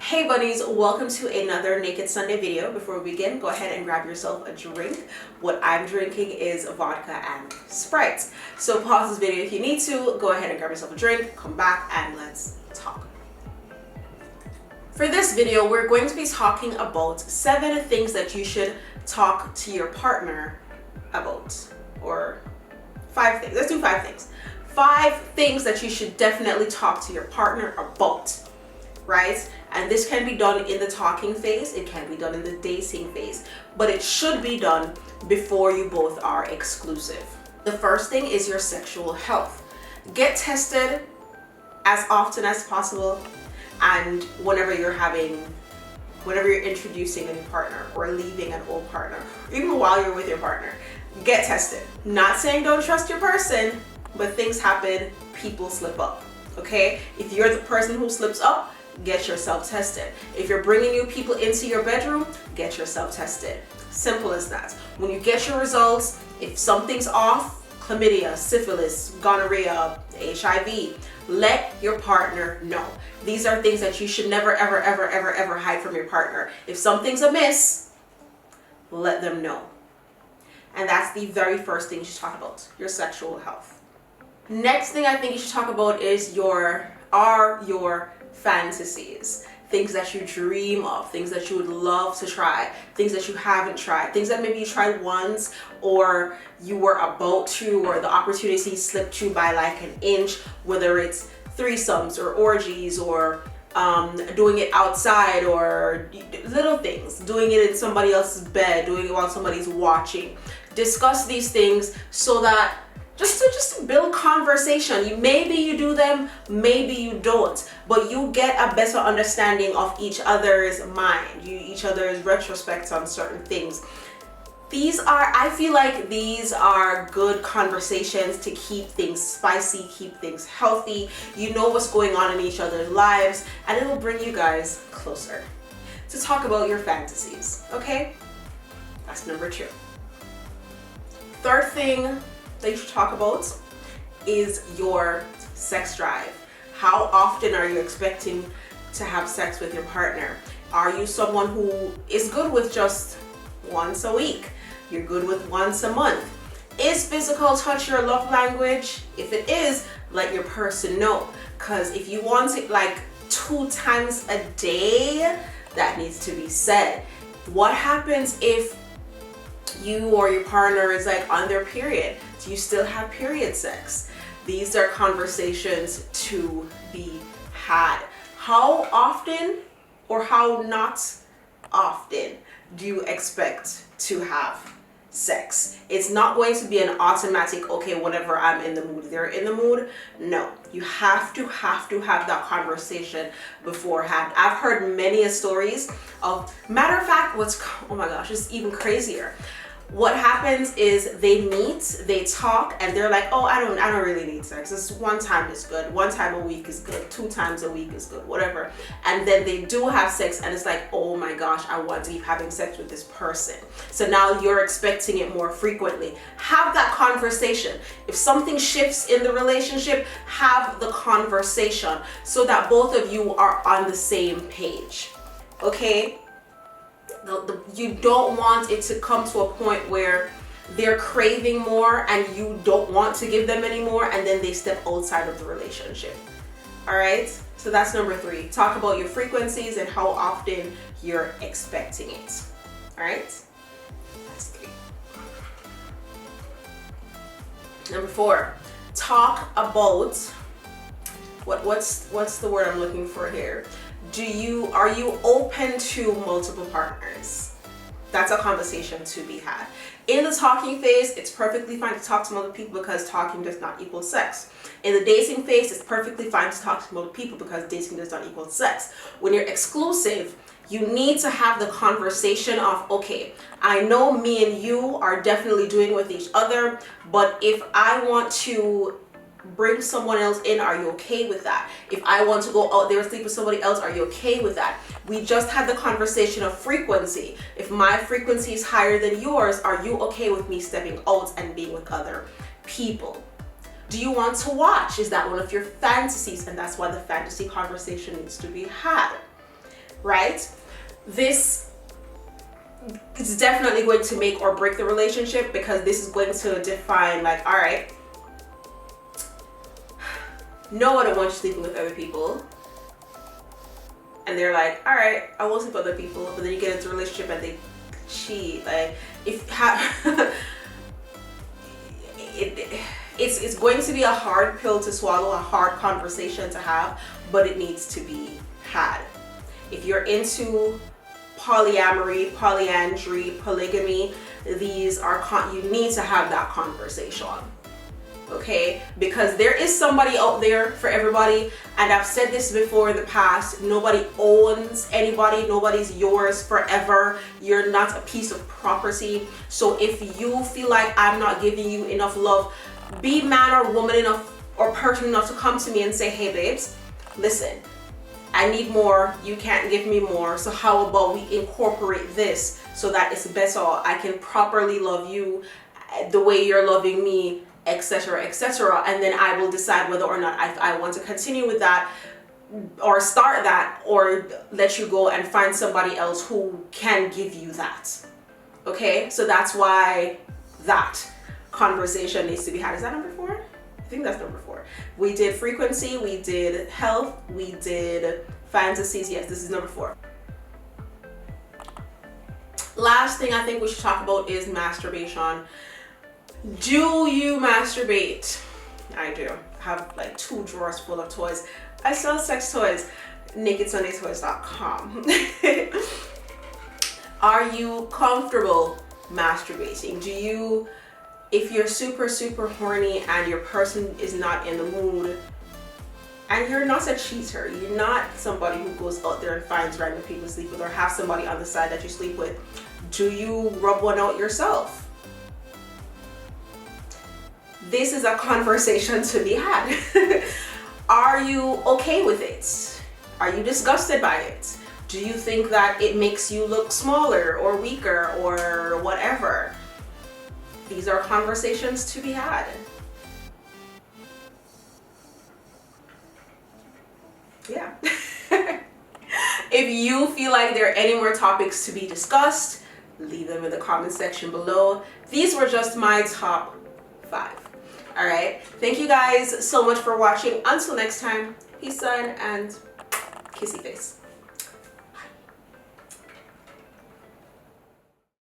Hey bunnies, welcome to another Naked Sunday video. Before we begin, go ahead and grab yourself a drink. What I'm drinking is vodka and Sprite. So pause this video if you need to, go ahead and grab yourself a drink, come back and let's talk. For this video, we're going to be talking about 7 things that you should talk to your partner about, or 5 things. Let's do 5 things. 5 things that you should definitely talk to your partner about, right? And this can be done in the talking phase, it can be done in the dating phase, but it should be done before you both are exclusive. The first thing is your sexual health. Get tested as often as possible, and whenever you're introducing a new partner or leaving an old partner, or even while you're with your partner, get tested. Not saying don't trust your person, but things happen, people slip up, okay? If you're the person who slips up, get yourself tested. If you're bringing new people into your bedroom, get yourself tested. Simple as that. When you get your results, if something's off, chlamydia, syphilis, gonorrhea, HIV, let your partner know. These are things that you should never, ever, ever, ever, ever hide from your partner. If something's amiss, let them know. And that's the very first thing you should talk about, your sexual health. Next thing I think you should talk about is your fantasies, things that you dream of, things that you would love to try, things that you haven't tried, things that maybe you tried once or you were about to, or the opportunity slipped you by like an inch, whether it's threesomes or orgies or doing it outside, or little things, doing it in somebody else's bed, doing it while somebody's watching. Discuss these things so that just to build conversation. Maybe you do them, maybe you don't, but you get a better understanding of each other's mind, each other's retrospects on certain things. I feel like these are good conversations to keep things spicy, keep things healthy. You know what's going on in each other's lives, and it will bring you guys closer to talk about your fantasies, okay? That's number 2. Third thing that you should talk about is your sex drive. How often are you expecting to have sex with your partner? Are you someone who is good with just once a week? You're good with once a month? Is physical touch your love language? If it is, let your person know. Because if you want it like 2 times a day, that needs to be said. What happens if you or your partner is like on their period? Do you still have period sex? These are conversations to be had. How often or how not often do you expect to have sex? It's not going to be an automatic, okay, whenever I'm in the mood, they're in the mood. No, you have to have that conversation beforehand. I've heard many stories of, matter of fact, oh my gosh, it's even crazier. What happens is they meet, they talk, and they're like, oh, I don't really need sex. This 1 time is good. 1 time a week is good. 2 times a week is good, whatever. And then they do have sex, and it's like, oh my gosh, I want to keep having sex with this person. So now you're expecting it more frequently. Have that conversation. If something shifts in the relationship, have the conversation so that both of you are on the same page, okay? You don't want it to come to a point where they're craving more and you don't want to give them any more, and then they step outside of the relationship. All right, so that's number 3. Talk about your frequencies and how often you're expecting it. All right, that's 3. Number 4, talk about what's the word I'm looking for here? Are you open to multiple partners? That's a conversation to be had. In the talking phase, it's perfectly fine to talk to multiple people because talking does not equal sex. In the dating phase, it's perfectly fine to talk to multiple people because dating does not equal sex. When you're exclusive, you need to have the conversation of, okay, I know me and you are definitely doing with each other, but if I want to bring someone else in, are you okay with that? If I want to go out there and sleep with somebody else, are you okay with that? We just had the conversation of frequency. If my frequency is higher than yours, are you okay with me stepping out and being with other people? Do you want to watch? Is that one of your fantasies? And that's why the fantasy conversation needs to be had. right? This is definitely going to make or break the relationship, because this is going to define, like, all right, no, I don't want you sleeping with other people. And they're like, all right, I won't sleep with other people. But then you get into a relationship and they cheat. Like, it's going to be a hard pill to swallow, a hard conversation to have, but it needs to be had. If you're into polyamory, polyandry, polygamy, these are you need to have that conversation. Okay, because there is somebody out there for everybody, and I've said this before in the past, nobody owns anybody, nobody's yours forever. You're not a piece of property. So if you feel like I'm not giving you enough love, be man or woman enough or person enough to come to me and say, hey babes, listen, I need more, you can't give me more, so how about we incorporate this so that it's better, I can properly love you the way you're loving me, etc., etc. And then I will decide whether or not I want to continue with that, or start that, or let you go and find somebody else who can give you that. Okay, so that's why that conversation needs to be had. Is that number 4? I think that's number 4. We did frequency, we did health, we did fantasies. Yes, this is number 4. Last thing I think we should talk about is masturbation. Do you masturbate? I do. I have like 2 drawers full of toys. I sell sex toys. NakedSundayToys.com. Are you comfortable masturbating? Do you, if you're super horny and your person is not in the mood, and you're not a cheater, you're not somebody who goes out there and finds random people to sleep with, or have somebody on the side that you sleep with, do you rub one out yourself? This is a conversation to be had. Are you okay with it? Are you disgusted by it? Do you think that it makes you look smaller or weaker or whatever? These are conversations to be had. Yeah. If you feel like there are any more topics to be discussed, leave them in the comment section below. These were just my top 5. All right, thank you guys so much for watching. Until next time, peace, son, and kissy face.